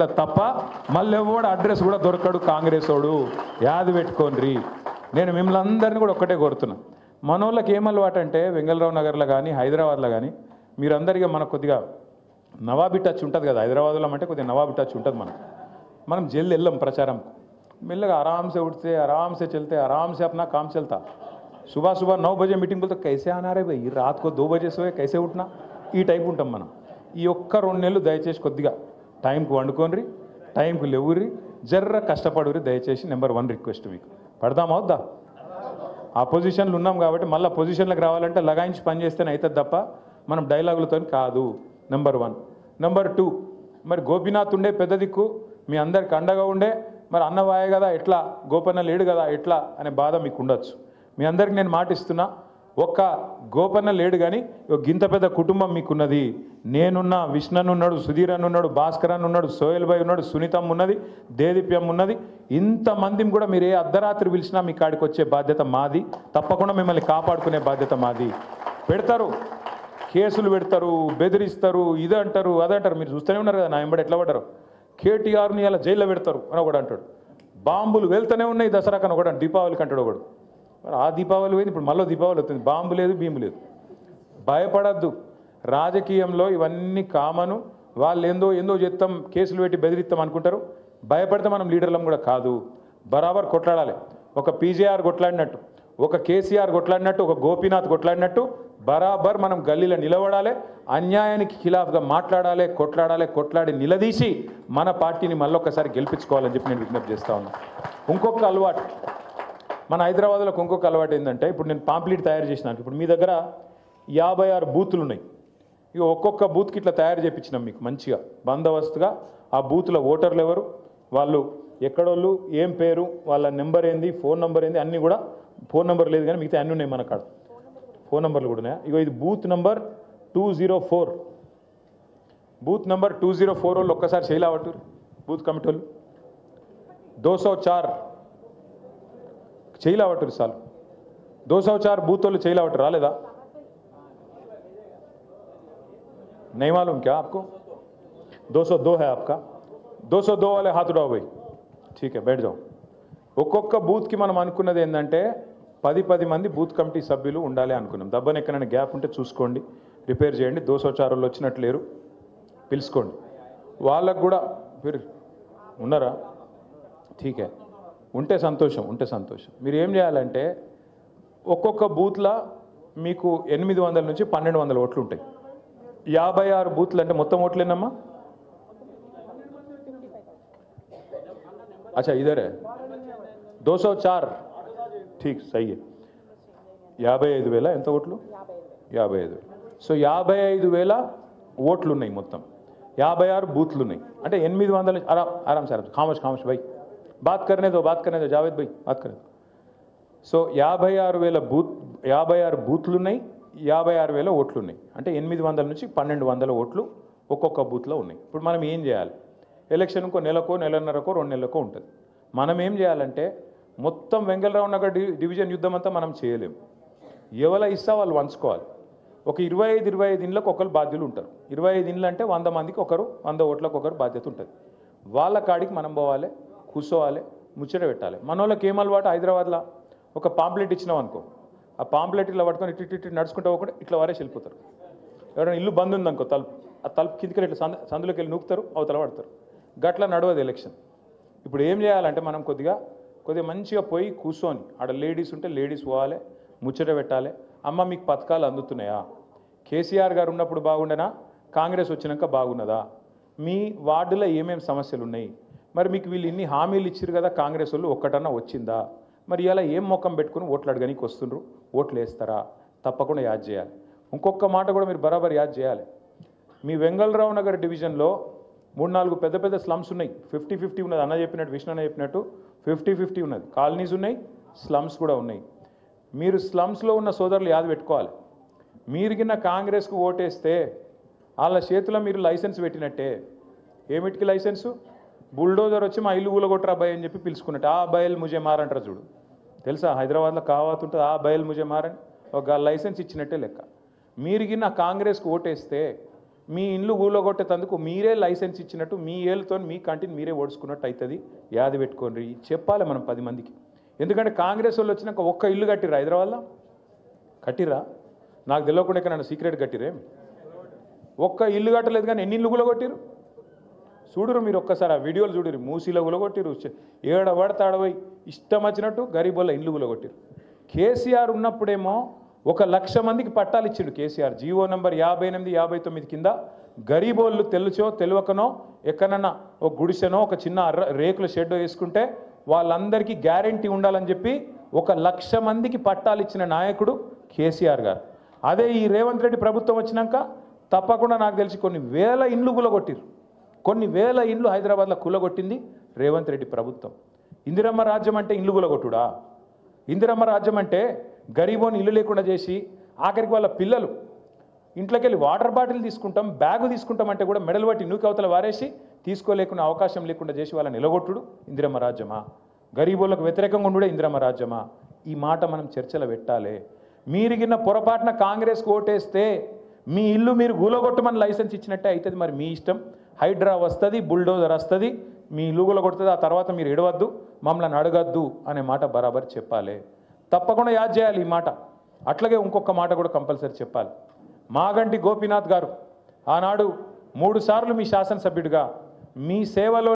తప్ప మళ్ళీ ఎవడు అడ్రస్ కూడా దొరకడు కాంగ్రెస్ వాడు యాది పెట్టుకోండి. నేను మిమ్మల్ని అందరినీ కూడా ఒక్కటే కోరుతున్నా, మనోళ్ళకి ఏమలవాటు అంటే వెంగళరావు నగర్లో కానీ హైదరాబాద్లో కానీ మీరందరికీ మనకు కొద్దిగా నవాబీ టచ్ ఉంటుంది కదా, హైదరాబాద్లో అంటే కొద్దిగా నవాబీ టచ్ ఉంటుంది. మనం జల్ది వెళ్ళాం ప్రచారం, మెల్లగా ఆराम से उठते आराम से चलते आराम से अपना काम चलता. सुबह सुबह 9 बजे मीटिंग बोलते कैसे आना रे भाई, रात को 2 बजे सोए कैसे उठना, ఈ టైప్ ఉంటాం మనం. ఈ ఒక్క 2 నెలలు దయచేసి కొద్దిగా టైంకి వండుకోండి, టైంకి లేవుర్రి, జర్ర కష్టపడుర్రి దయచేసి. నెంబర్ 1 రిక్వెస్ట్, మీకు పడదామా వద్దా? ఆ పొజిషన్లు ఉన్నాం కాబట్టి మళ్ళీ పొజిషన్లకు రావాలంటే లగాయించి పని చేస్తేనే అవుతుంది తప్ప మనం డైలాగులతో కాదు. నెంబర్ 1. నెంబర్ 2, మరి గోపీనాథ్ ఉండే పెద్ద దిక్కు, మీ అందరికి అండగా ఉండే, మరి అన్నవాయే కదా ఎట్లా, గోపన్న లేడు కదా ఎట్లా అనే బాధ మీకు ఉండొచ్చు. మీ అందరికి నేను మాట ఇస్తున్నా, ఒక్క గోపన్న లేడు కానీ గింత పెద్ద కుటుంబం మీకున్నది. నేనున్నా, విష్ణన్ ఉన్నాడు, సుధీర్ అన్న ఉన్నాడు, భాస్కర్ అన్న ఉన్నాడు, సోయల్ భాయ్ ఉన్నాడు, సునీతమ్మ ఉన్నది, దేదీప్యం ఉన్నది. ఇంతమందిని కూడా మీరు ఏ అర్ధరాత్రి పిలిచినా మీ కాడికి వచ్చే బాధ్యత మాది. తప్పకుండా మిమ్మల్ని కాపాడుకునే బాధ్యత మాది. పెడతారు కేసులు, పెడతారు, బెదిరిస్తారు, ఇది అంటారు అదంటారు. మీరు చూస్తూనే ఉన్నారు కదా నా వెంబడి ఎట్లా పడ్డారు. కేటీఆర్ని ఇలా జైల్లో పెడతారు అని ఒకడు అంటాడు, బాంబులు వెళ్తూనే ఉన్నాయి దసరాకు అని ఒకడు, దీపావళికి అంటాడు ఒకడు. మరి ఆ దీపావళి పోయింది, ఇప్పుడు మళ్ళీ దీపావళి వస్తుంది, బాంబు లేదు భీము లేదు. భయపడద్దు, రాజకీయంలో ఇవన్నీ కామను. వాళ్ళు ఏందో చేస్తాం, కేసులు పెట్టి బెదిరిస్తాం అనుకుంటారు. భయపడితే మనం లీడర్లం కూడా కాదు. బరాబర్ కొట్లాడాలి. ఒక పీజేఆర్ కొట్లాడినట్టు, ఒక కేసీఆర్ కొట్లాడినట్టు, ఒక గోపీనాథ్ కొట్లాడినట్టు బరాబర్ మనం గల్లీలో నిలబడాలి. అన్యాయానికి ఖిలాఫ్గా మాట్లాడాలి, కొట్లాడి నిలదీసి మన పార్టీని మళ్ళొక్కసారి గెలిపించుకోవాలని చెప్పి నేను విజ్ఞప్తి చేస్తా ఉన్నాను. ఇంకొక అలవాటు మన హైదరాబాద్లో, ఇంకొక అలవాటు ఏంటంటే, ఇప్పుడు నేను పాంప్లెట్ తయారు చేసినాను. ఇప్పుడు మీ దగ్గర 56 బూతులు ఉన్నాయి. ఇక ఒక్కొక్క బూత్కి ఇట్లా తయారు చేయించినాం మీకు మంచిగా బందోబస్తుగా. ఆ బూత్లో ఓటర్లు ఎవరు, వాళ్ళు ఎక్కడోళ్ళు, ఏం పేరు, వాళ్ళ నెంబర్ ఏంది, ఫోన్ నెంబర్ ఏంది, అన్నీ కూడా. ఫోన్ నెంబర్ లేదు కానీ మిగతా అన్నీ ఉన్నాయి మన కాడ, ఫోన్ నెంబర్లు కూడా ఉన్నాయా. ఇగో ఇది బూత్ నెంబర్ 204. బూత్ నెంబర్ 204 వాళ్ళు ఒక్కసారి చేయలేవట్టు, బూత్ కమిటీ వాళ్ళు 204 చేయలేవట్టు సార్. 204 बूथ वाले चाहिए लावट रालेदा नहीं मालूम क्या आपको? 202 है आपका. 202 वाले हाथ उठाओ भाई. ठीक है, बैठ जाओ. ఒక్కొక్క బూత్కి మనం అనుకున్నది ఏంటంటే 10 మంది బూత్ కమిటీ సభ్యులు ఉండాలి అనుకున్నాం. దబ్బన ఎక్కడైనా గ్యాప్ ఉంటే చూసుకోండి, రిపేర్ చేయండి. 204 వాళ్ళు వచ్చినట్లేరు, పిలుచుకోండి. వాళ్ళకు కూడా మీరు ఉన్నారా? ఠీకే, ఉంటే సంతోషం, మీరు ఏం చేయాలంటే ఒక్కొక్క బూత్లో మీకు 800 నుంచి 1200 ఓట్లు ఉంటాయి. 56 బూత్లు అంటే మొత్తం ఓట్లేనమ్మా? अच्छा इधर है 204. ठीक सही है. 55,000 ఎంత ఓట్లు? 55,000. సో 55,000 ఓట్లు ఉన్నాయి మొత్తం. 56 బూత్లు ఉన్నాయి అంటే 800. आराम से खामोश भाई, बात करने दो जावेद भाई, बात करने दो. సో 56 బూత్లు ఉన్నాయి, 56,000 ఓట్లు ఉన్నాయి. అంటే 800 నుంచి 1200 ఓట్లు ఒక్కొక్క బూత్లో ఉన్నాయి. ఇప్పుడు మనం ఏం చేయాలి? ఎలక్షన్ ఇంకో నెలకో, నెలన్నరకో, 2 నెలలకో ఉంటుంది. మనం ఏం చేయాలంటే మొత్తం వెంగళరావు నగర్ డివిజన్ యుద్ధం అంతా మనం చేయలేము. ఎవరు ఇస్తా వాళ్ళు వంచుకోవాలి. ఒక 25 ఇండ్లకు ఒకరు బాధ్యులు ఉంటారు. 25 ఇండ్లు అంటే 100 మందికి ఒకరు, 100 ఓట్లకు ఒకరు బాధ్యత ఉంటుంది. వాళ్ళ కాడికి మనం పోవాలి, కూర్చోవాలి, ముచ్చట పెట్టాలి. మన వాళ్ళకి ఏం అలవాటు, హైదరాబాద్లో ఒక పాంప్లెట్ ఇచ్చినాం అనుకో, ఆ పాంప్లెట్ ఇట్లా పట్టుకొని ఇటు నడుచుకుంటూ పోకుండా ఇట్లా వారేసి వెళ్ళిపోతారు. ఎవరైనా ఇల్లు బంద్ ఉందనుకో, ఆ తలుపు కిందికి ఇట్లా సందులోకి వెళ్ళి నూకుతారు, అవతల పడతారు. గట్లా నడవదు ఎలక్షన్. ఇప్పుడు ఏం చేయాలంటే మనం కొద్దిగా మంచిగా పోయి కూర్చొని, ఆడ లేడీస్ ఉంటే లేడీస్ పోవాలి, ముచ్చట పెట్టాలి. అమ్మ మీకు పథకాలు అందుతున్నాయా? కేసీఆర్ గారు ఉన్నప్పుడు బాగుండేనా, కాంగ్రెస్ వచ్చినాక బాగున్నదా? మీ వార్డులో ఏమేమి సమస్యలు ఉన్నాయి? మరి మీకు వీళ్ళు ఇన్ని హామీలు ఇచ్చారు కదా కాంగ్రెస్ వాళ్ళు, ఒక్కటన్నా వచ్చిందా? మరి ఇలా ఏం మొక్కం పెట్టుకుని ఓట్లు అడగడానికి వస్తుండ్రు, ఓట్లు వేస్తారా? తప్పకుండా యాద్ చేయాలి. ఇంకొక మాట కూడా మీరు బరాబర్ యాద్ చేయాలి. మీ వెంగళరావు నగర్ డివిజన్లో 3-4 పెద్ద స్లమ్స్ ఉన్నాయి. 50-50 ఉన్నది. అన్న చెప్పినట్టు, విష్ణు అన్న చెప్పినట్టు 50-50 ఉన్నది. కాలనీస్ ఉన్నాయి, స్లమ్స్ కూడా ఉన్నాయి. మీరు స్లమ్స్లో ఉన్న సోదరులు యాద పెట్టుకోవాలి. మీరు కింద కాంగ్రెస్కు ఓటేస్తే వాళ్ళ చేతిలో మీరు లైసెన్స్ పెట్టినట్టే. ఏమిటికి లైసెన్సు? బుల్డోజర్ వచ్చి మా ఇల్లు ఊలగొట్టరా అబ్బాయి అని చెప్పి పిలుచుకున్నట్టు. ఆ బయల్ ముజే మారంటారు చూడు, తెలుసా? హైదరాబాద్లో కావాత్ ఉంటుంది, ఆ బయల్ ముజే మారని ఒక లైసెన్స్ ఇచ్చినట్టే లెక్క. మీరు కింద కాంగ్రెస్కు ఓటేస్తే మీ ఇండ్లు కూలగొట్టేందుకు మీరే లైసెన్స్ ఇచ్చినట్టు మీ ఏళ్ళతో మీ కంటిని మీరే ఓడుచుకున్నట్టు అవుతుంది. యాది పెట్టుకోండి, చెప్పాలి మనం 10 మందికి. ఎందుకంటే కాంగ్రెస్ వాళ్ళు వచ్చినాక ఒక్క ఇల్లు కట్టిరా హైదరాబాద్లో? కట్టిరా? నాకు తెలియకుండా ఎక్కడ సీక్రెట్ కట్టిరే? ఒక్క ఇల్లు కట్టలేదు, కానీ ఎన్ని ఇల్లు కూలగొట్టిరు చూడురు మీరు. ఒక్కసారి ఆ వీడియోలు చూడురు. మూసీలో కూలగొట్టిరు, ఏడబడితే ఆడబోయి ఇష్టం వచ్చినట్టు గరీబోళ్ళ ఇల్లు కూలగొట్టిరు. కేసీఆర్ ఉన్నప్పుడేమో 1,00,000 మందికి పట్టాలు ఇచ్చిండు కేసీఆర్. జీవో నంబర్ 58, 59 కింద గరీబోళ్ళు తెలుసో తెలియకనో ఎక్కడన్నా ఒక గుడిసెనో ఒక చిన్న రేకుల షెడ్ వేసుకుంటే వాళ్ళందరికీ గ్యారంటీ ఉండాలని చెప్పి 1,00,000 మందికి పట్టాలు ఇచ్చిన నాయకుడు కేసీఆర్ గారు. అదే ఈ రేవంత్ రెడ్డి ప్రభుత్వం వచ్చినాక తప్పకుండా నాకు తెలిసి కొన్ని వేల ఇండ్లు కూలగొట్టిరు. కొన్ని వేల ఇండ్లు హైదరాబాద్లో కూలగొట్టింది రేవంత్ రెడ్డి ప్రభుత్వం. ఇందిరమ్మ రాజ్యం అంటే ఇండ్లు కూలగొట్టుడా? ఇందిరమ్మ రాజ్యం అంటే గరీబోని ఇల్లు లేకుండా చేసి ఆఖరికి వాళ్ళ పిల్లలు ఇంట్లోకి వెళ్ళి వాటర్ బాటిల్ తీసుకుంటాం, బ్యాగు తీసుకుంటాం అంటే కూడా మెడలు పట్టి నూకి అవతల వారేసి తీసుకోలేకుండా అవకాశం లేకుండా చేసి వాళ్ళని నిలగొట్టుడు ఇందిరమ్మ రాజ్యమా? గరీబోళ్ళకు వ్యతిరేకంగా ఉండే ఇందిరమ్మ రాజ్యమా? ఈ మాట మనం చర్చలో పెట్టాలి. మీరిగిన పొరపాటున కాంగ్రెస్కు ఓటేస్తే మీ ఇల్లు మీరు కూలగొట్టమని లైసెన్స్ ఇచ్చినట్టే అవుతుంది. మరి మీ ఇష్టం. హైడ్రా వస్తుంది, బుల్డోజర్ వస్తుంది, మీ ఇల్లు కూలగొడుతుంది. ఆ తర్వాత మీరు ఎడవద్దు, మమ్మల్ని అడగద్దు అనే మాట బరాబర్ చెప్పాలి. తప్పకుండా యాద్ చేయాలి ఈ మాట. అట్లాగే ఇంకొక మాట కూడా కంపల్సరీ చెప్పాలి. మాగంటి గోపీనాథ్ గారు ఆనాడు 3 సార్లు మీ శాసనసభ్యుడిగా మీ సేవలో